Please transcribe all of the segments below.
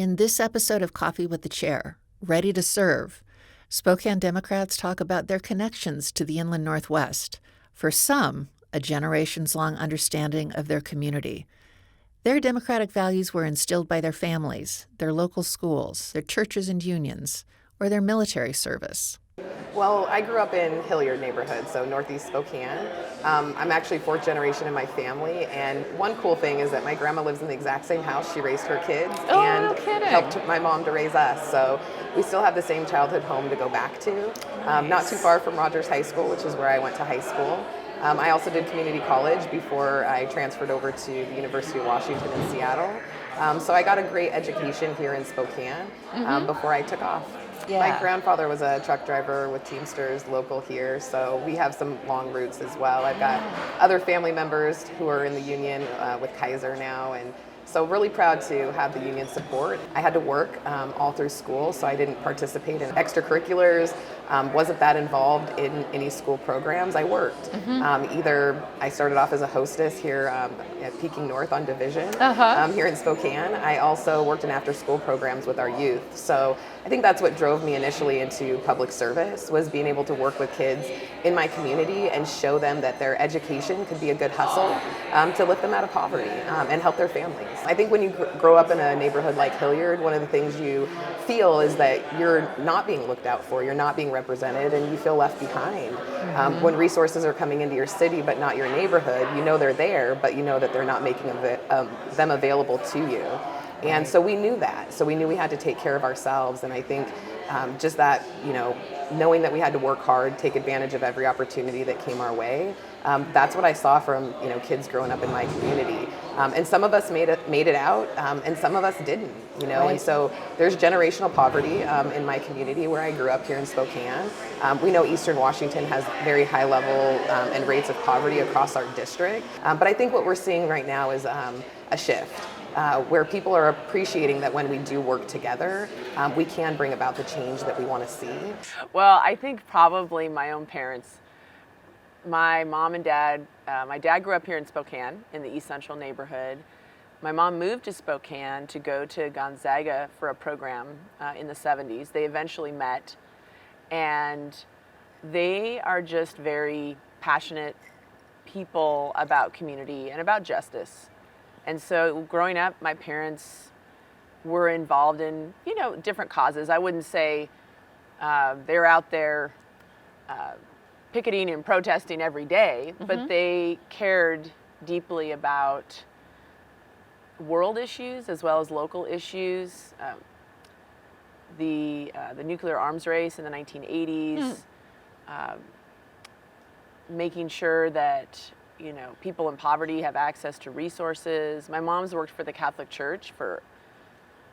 In this episode of Coffee with the Chair, Ready to Serve, Spokane Democrats talk about their connections to the Inland Northwest. For some, a generations-long understanding of their community. Their democratic values were instilled by their families, their local schools, their churches and unions, or their military service. Well, I grew up in Hilliard neighborhood, so northeast Spokane. I'm actually fourth generation in my family, and one cool thing is that my grandma lives in the exact same house. She raised her kids and helped my mom to raise us. So we still have the same childhood home to go back to. Nice. Not too far from Rogers High School, which is where I went to high school. I also did community college before I transferred over to the University of Washington in Seattle. So I got a great education here in Spokane before I took off. Yeah. My grandfather was a truck driver with Teamsters local here, so we have some long roots as well. I've got other family members who are in the union with Kaiser now, and so really proud to have the union support. I had to work all through school, so I didn't participate in extracurriculars, wasn't that involved in any school programs. I worked. Either I started off as a hostess here at Peking North on Division here in Spokane. I also worked in after-school programs with our youth. So I think that's what drove me initially into public service, was being able to work with kids in my community and show them that their education could be a good hustle to lift them out of poverty and help their families. I think when you grow up in a neighborhood like Hilliard, one of the things you feel is that you're not being looked out for, you're not being represented, and you feel left behind. When resources are coming into your city but not your neighborhood, you know they're there, but you know that they're not making them available to you. And so we knew that. So we knew we had to take care of ourselves. And I think just that, knowing that we had to work hard, take advantage of every opportunity that came our way, that's what I saw from, kids growing up in my community. And some of us made it out, and some of us didn't, And so there's generational poverty in my community where I grew up here in Spokane. We know Eastern Washington has very high level and rates of poverty across our district. But I think what we're seeing right now is a shift. Where people are appreciating that when we do work together, we can bring about the change that we want to see. Well, I think probably my own parents, my mom and dad, my dad grew up here in Spokane in the East Central neighborhood. My mom moved to Spokane to go to Gonzaga for a program in the 70s. They eventually met, and they are just very passionate people about community and about justice. And so growing up, my parents were involved in, different causes. I wouldn't say they're out there picketing and protesting every day, but they cared deeply about world issues as well as local issues. The nuclear arms race in the 1980s, making sure that people in poverty have access to resources. My mom's worked for the Catholic Church for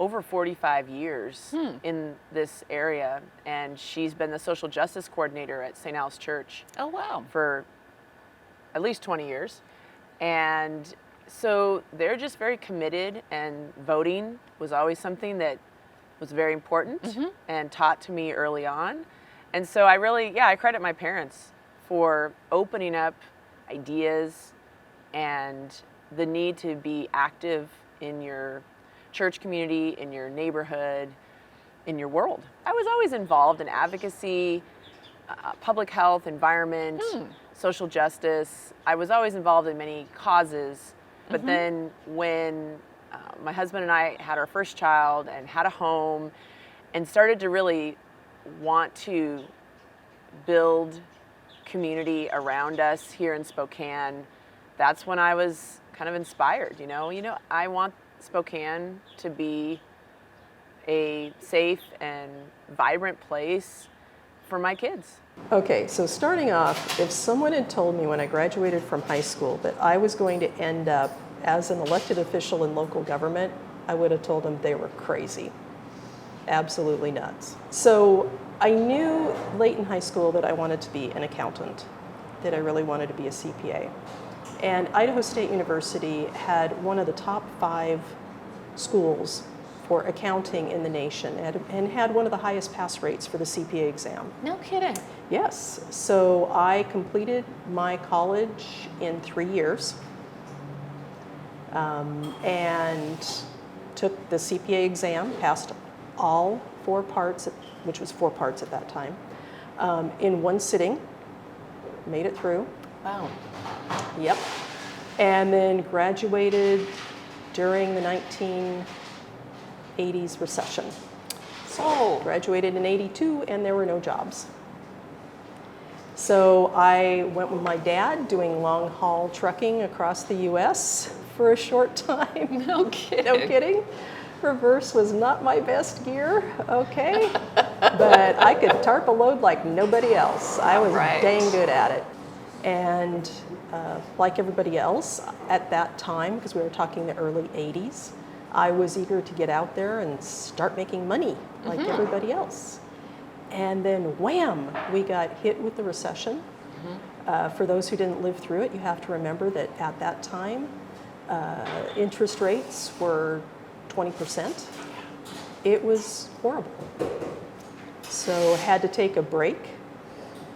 over 45 years in this area, and she's been the social justice coordinator at St. Al's Church. Oh, wow. For at least 20 years. And so they're just very committed, and voting was always something that was very important and taught to me early on. And so I credit my parents for opening up ideas and the need to be active in your church community, in your neighborhood, in your world. I was always involved in advocacy, public health, environment, social justice. I was always involved in many causes, but then when my husband and I had our first child and had a home and started to really want to build community around us here in Spokane, that's when I was kind of inspired. I want Spokane to be a safe and vibrant place for my kids. Okay, so starting off, if someone had told me when I graduated from high school that I was going to end up as an elected official in local government, I would have told them they were crazy. Absolutely nuts. So I knew late in high school that I wanted to be an accountant, that I really wanted to be a CPA. And Idaho State University had one of the top 5 schools for accounting in the nation and had one of the highest pass rates for the CPA exam. No kidding. Yes. So I completed my college in 3 years. And took the CPA exam, passed all 4 parts, which was 4 parts at that time, in one sitting, made it through. Wow. Yep. And then graduated during the 1980s recession. So graduated in 82 and there were no jobs. So I went with my dad doing long haul trucking across the US for a short time. No kidding. No kidding. Reverse was not my best gear, okay? But I could tarp a load like nobody else. I was dang good at it. And like everybody else at that time, because we were talking the early 80s, I was eager to get out there and start making money like everybody else. And then wham, we got hit with the recession. For those who didn't live through it, you have to remember that at that time, interest rates were 20%. It was horrible. So had to take a break,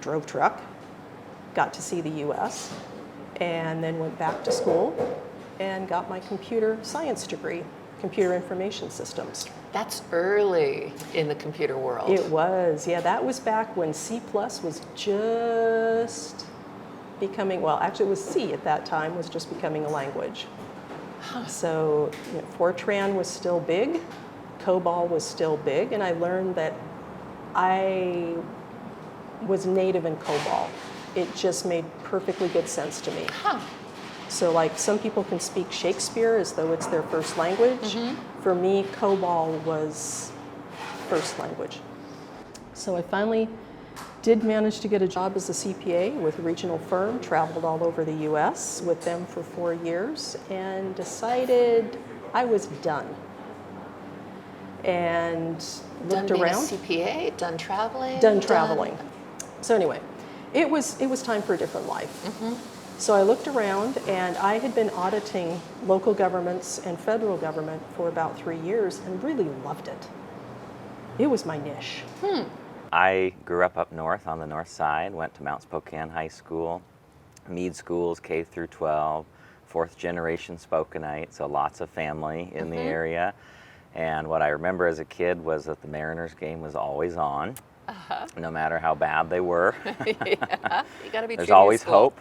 drove truck, got to see the US, and then went back to school and got my computer science degree, computer information systems. That's early in the computer world. It was, yeah, that was back when C+ was just becoming, well, actually it was C at that time, was just becoming a language. So Fortran was still big, COBOL was still big, and I learned that I was native in COBOL. It just made perfectly good sense to me. So like some people can speak Shakespeare as though it's their first language. For me, COBOL was first language. So I finally did manage to get a job as a CPA with a regional firm, traveled all over the US with them for 4 years, and decided I was done. And looked around. Done being a CPA, done traveling? Done traveling. So anyway, it was time for a different life. So I looked around, and I had been auditing local governments and federal government for about 3 years and really loved it. It was my niche. I grew up north on the north side, went to Mount Spokane High School, Meade schools, K through 12, 4th generation Spokaneite, so lots of family in the area. And what I remember as a kid was that the Mariners game was always on, no matter how bad they were. Yeah, you gotta be There's true to your always school. hope.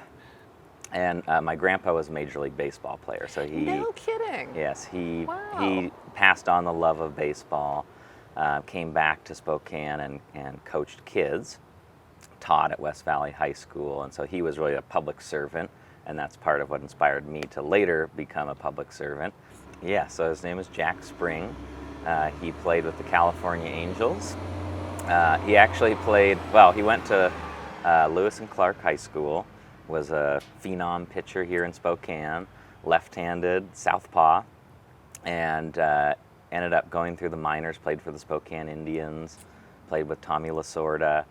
And my grandpa was a Major League Baseball player, so he... No kidding. Yes, he Wow. passed on the love of baseball, came back to Spokane and coached kids, taught at West Valley High School, and so he was really a public servant, and that's part of what inspired me to later become a public servant. Yeah, so his name is Jack Spring. He played with the California Angels. He actually played, well, he went to Lewis and Clark High School, was a phenom pitcher here in Spokane, left-handed, southpaw, and ended up going through the minors, played for the Spokane Indians, played with Tommy Lasorda.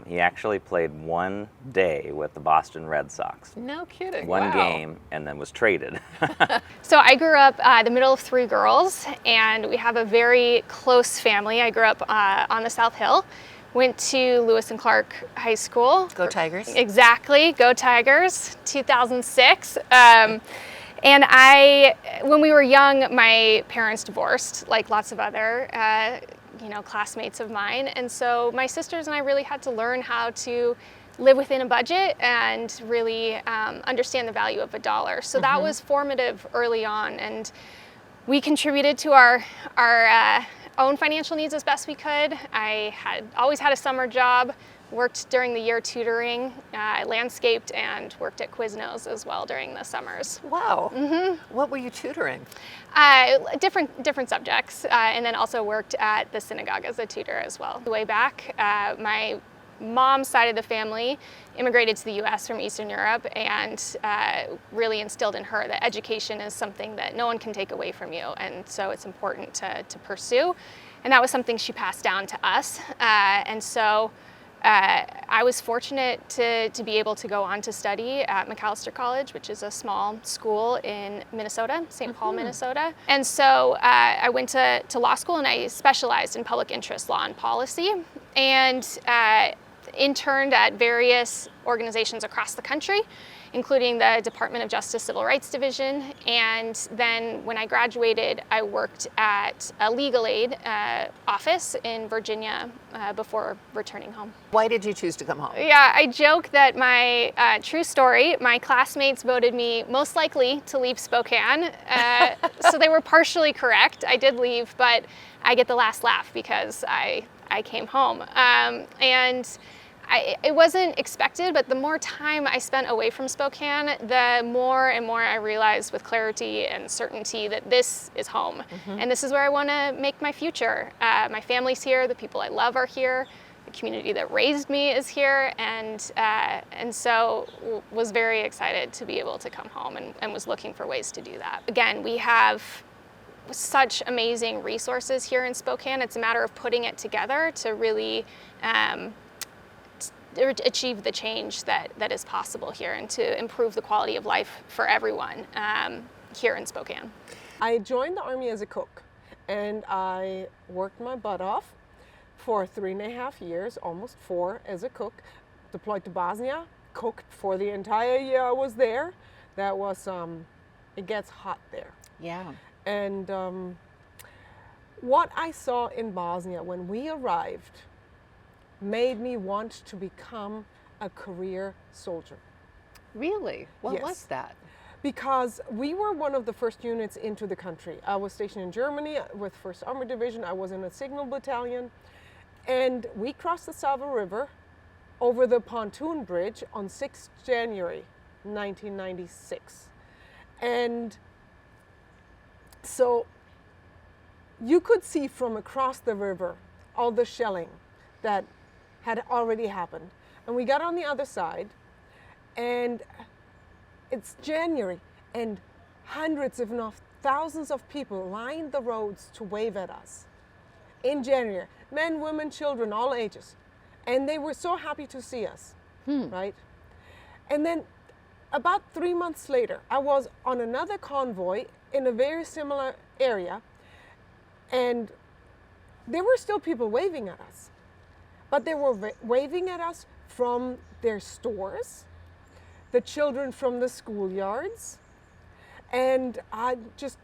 He actually played 1 day with the Boston Red Sox. No kidding. One Wow. game, and then was traded. So I grew up the middle of 3 girls, and we have a very close family. I grew up on the South Hill, went to Lewis and Clark High School. Go Tigers. Exactly, go Tigers, 2006. And when we were young, my parents divorced, like lots of other classmates of mine. And so my sisters and I really had to learn how to live within a budget and really understand the value of a dollar. So that was formative early on, and we contributed to our own financial needs as best we could. I had always had a summer job, worked during the year tutoring, landscaped, and worked at Quiznos as well during the summers. Wow. What were you tutoring? Different subjects, and then also worked at the synagogue as a tutor as well. Way back, my mom's side of the family immigrated to the U.S. from Eastern Europe, and really instilled in her that education is something that no one can take away from you, and so it's important to pursue. And that was something she passed down to us. And so I was fortunate to be able to go on to study at McAllister College, which is a small school in Minnesota, St. Paul, Minnesota. And so I went to law school, and I specialized in public interest law and policy, and interned at various organizations across the country, including the Department of Justice Civil Rights Division. And then when I graduated, I worked at a legal aid office in Virginia before returning home. Why did you choose to come home? Yeah, I joke that my true story, my classmates voted me most likely to leave Spokane. So they were partially correct. I did leave, but I get the last laugh because I came home. It wasn't expected, but the more time I spent away from Spokane, the more and more I realized with clarity and certainty that this is home. And this is where I want to make my future. My family's here, the people I love are here, the community that raised me is here, and so was very excited to be able to come home and was looking for ways to do that. Again, we have such amazing resources here in Spokane. It's a matter of putting it together to really achieve the change that is possible here and to improve the quality of life for everyone here in Spokane. I joined the Army as a cook, and I worked my butt off for 3.5 years, almost 4, as a cook. Deployed to Bosnia, cooked for the entire year I was there. That was, it gets hot there. Yeah. And what I saw in Bosnia when we arrived made me want to become a career soldier. Really? What Yes. was that? Because we were one of the first units into the country. I was stationed in Germany with 1st Armored Division. I was in a signal battalion. And we crossed the Sava River over the pontoon bridge on 6th January 1996. And so you could see from across the river all the shelling that had already happened. And we got on the other side, and it's January, and hundreds, if not thousands of people lined the roads to wave at us. In January, men, women, children, all ages. And they were so happy to see us, right? And then about 3 months later, I was on another convoy in a very similar area, and there were still people waving at us. But they were waving at us from their stores, the children from the schoolyards, and just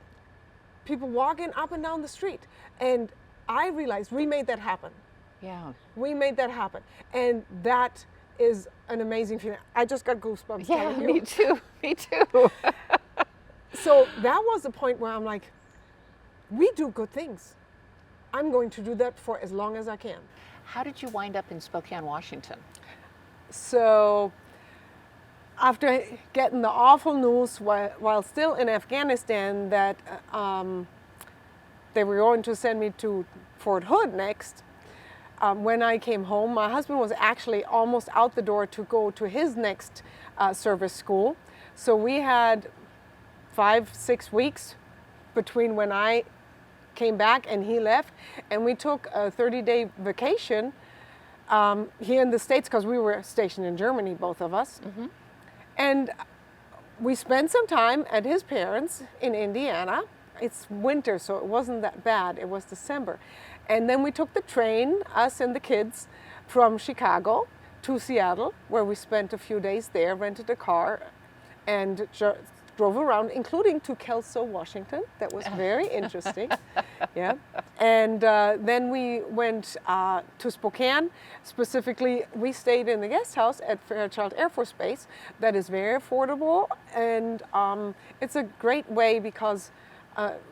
people walking up and down the street. And I realized we made that happen. Yeah. We made that happen. And that is an amazing feeling. I just got goosebumps Yeah, telling you. me too. Me too. So that was the point where I'm like, we do good things. I'm going to do that for as long as I can. How did you wind up in Spokane, Washington? So after getting the awful news while still in Afghanistan that they were going to send me to Fort Hood next, when I came home, my husband was actually almost out the door to go to his next service school. So we had 5-6 weeks between when I came back and he left, and we took a 30-day vacation here in the States because we were stationed in Germany, both of us. And we spent some time at his parents in Indiana. It's winter, so it wasn't that bad. It was December. And then we took the train, us and the kids, from Chicago to Seattle, where we spent a few days there, rented a car, and drove around, including to Kelso, Washington. That was very interesting. Yeah. And then we went to Spokane. Specifically, we stayed in the guest house at Fairchild Air Force Base. That is very affordable, and it's a great way because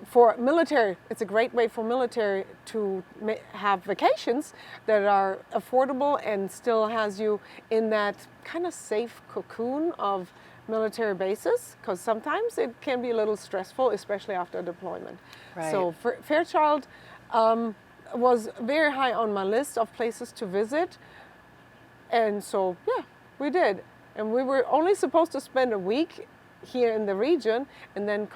for military, it's a great way for military to have vacations that are affordable and still has you in that kind of safe cocoon of military bases, because sometimes it can be a little stressful, especially after a deployment. Right. So Fairchild was very high on my list of places to visit, and so yeah, we did. And we were only supposed to spend a week here in the region and then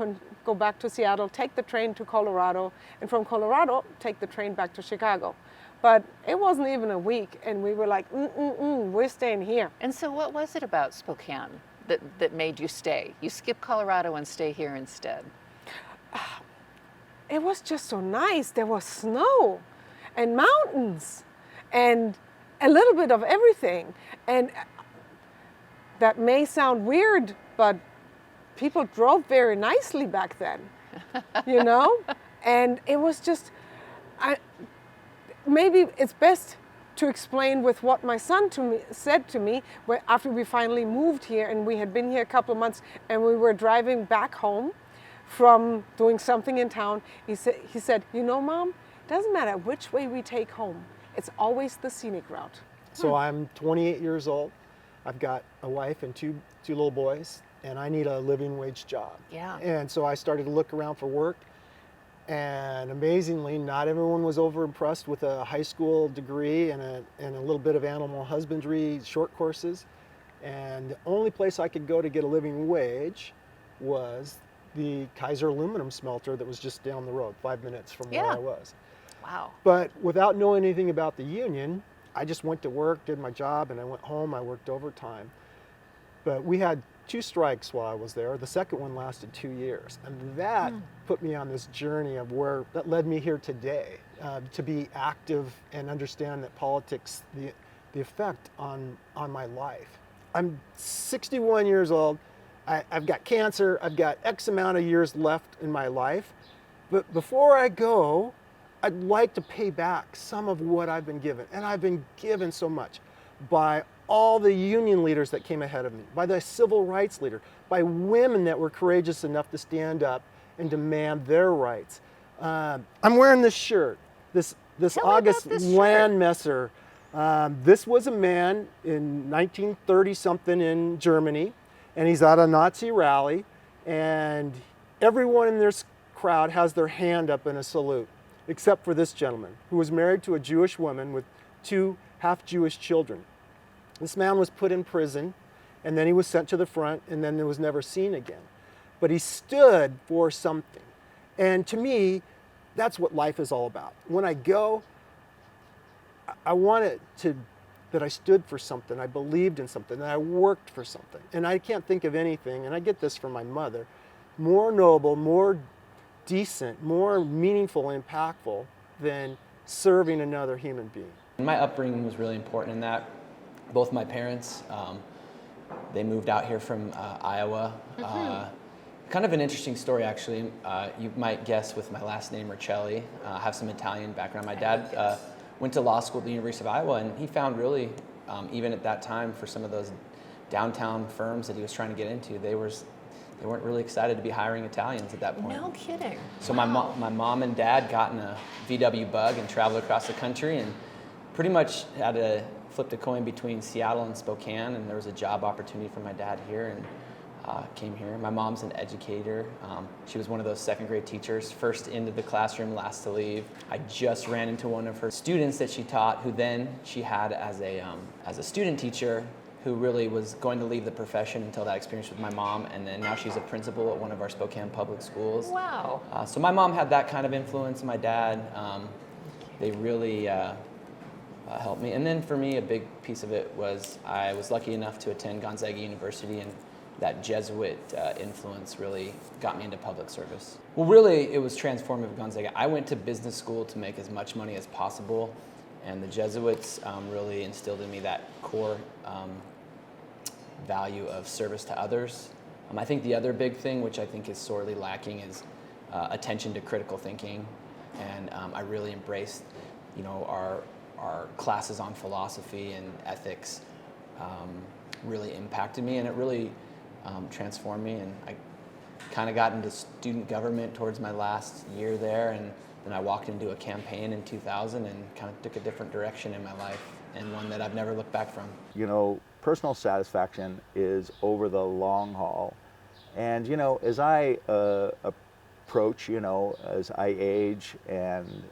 go back to Seattle, take the train to Colorado, and from Colorado take the train back to Chicago. But it wasn't even a week, and we were like, we're staying here. And so what was it about Spokane that made you stay? You skip Colorado and stay here instead. It was just so nice. There was snow and mountains and a little bit of everything. And that may sound weird, but people drove very nicely back then, you know? And it was just, maybe it's best to explain with what my son said to me after we finally moved here, and we had been here a couple of months, and we were driving back home from doing something in town. He said, you know, Mom, it doesn't matter which way we take home. It's always the scenic route. So I'm 28 years old. I've got a wife and two little boys, and I need a living wage job. Yeah. And so I started to look around for work. And amazingly, not everyone was over impressed with a high school degree and a little bit of animal husbandry short courses. And the only place I could go to get a living wage was the Kaiser aluminum smelter that was just down the road, 5 minutes from where I was. Wow. But without knowing anything about the union, I just went to work, did my job, and I went home. I worked overtime. But we had 2 strikes while I was there. The second one lasted 2 years. And that put me on this journey of that led me here today, to be active and understand that politics, the effect on my life. I'm 61 years old. I've got cancer. I've got X amount of years left in my life. But before I go, I'd like to pay back some of what I've been given. And I've been given so much by all the union leaders that came ahead of me, by the civil rights leader, by women that were courageous enough to stand up and demand their rights. I'm wearing this shirt, this August Landmesser. This was a man in 1930-something in Germany, and he's at a Nazi rally, and everyone in this crowd has their hand up in a salute, except for this gentleman, who was married to a Jewish woman with 2 half-Jewish children. This man was put in prison, and then he was sent to the front, and then was never seen again. But he stood for something. And to me, that's what life is all about. When I go, I want it that I stood for something, I believed in something, that I worked for something. And I can't think of anything, and I get this from my mother, more noble, more decent, more meaningful, impactful than serving another human being. My upbringing was really important in that. Both my parents, they moved out here from Iowa. Kind of an interesting story, actually. You might guess with my last name, Riccelli. I have some Italian background. My dad went to law school at the University of Iowa, and he found really, even at that time, for some of those downtown firms that he was trying to get into, they weren't really excited to be hiring Italians at that point. No kidding. So my mom and dad got in a VW Bug and traveled across the country, and pretty much flipped a coin between Seattle and Spokane, and there was a job opportunity for my dad here, and came here. My mom's an educator. She was one of those second grade teachers, first into the classroom, last to leave. I just ran into one of her students that she taught, who then she had as a student teacher, who really was going to leave the profession until that experience with my mom, and then now she's a principal at one of our Spokane public schools. Wow. So my mom had that kind of influence. My dad, they really helped me. And then for me, a big piece of it was I was lucky enough to attend Gonzaga University, and that Jesuit influence really got me into public service. Well, really, it was transformative at Gonzaga. I went to business school to make as much money as possible, and the Jesuits really instilled in me that core value of service to others. I think the other big thing, which I think is sorely lacking, is attention to critical thinking, and I really embraced, our classes on philosophy and ethics really impacted me, and it really transformed me. And I kind of got into student government towards my last year there, and then I walked into a campaign in 2000 and kind of took a different direction in my life, and one that I've never looked back from. Personal satisfaction is over the long haul. And, as I approach, as I age and,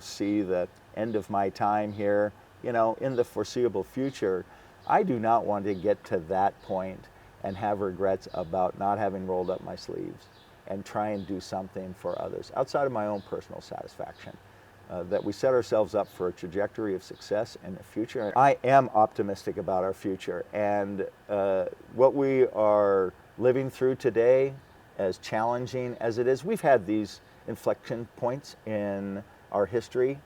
see the end of my time here, in the foreseeable future, I do not want to get to that point and have regrets about not having rolled up my sleeves and try and do something for others outside of my own personal satisfaction. That we set ourselves up for a trajectory of success in the future. I am optimistic about our future, and what we are living through today, as challenging as it is, we've had these inflection points in our history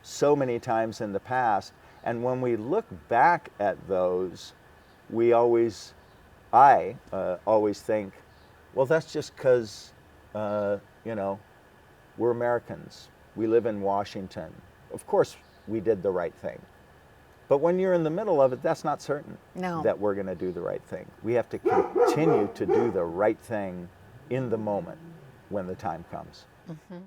so many times in the past, and when we look back at those, I always think, well, that's just because, you know, we're Americans. We live in Washington. Of course, we did the right thing. But when you're in the middle of it, that's not certain that we're going to do the right thing. We have to continue to do the right thing in the moment when the time comes. Mm-hmm.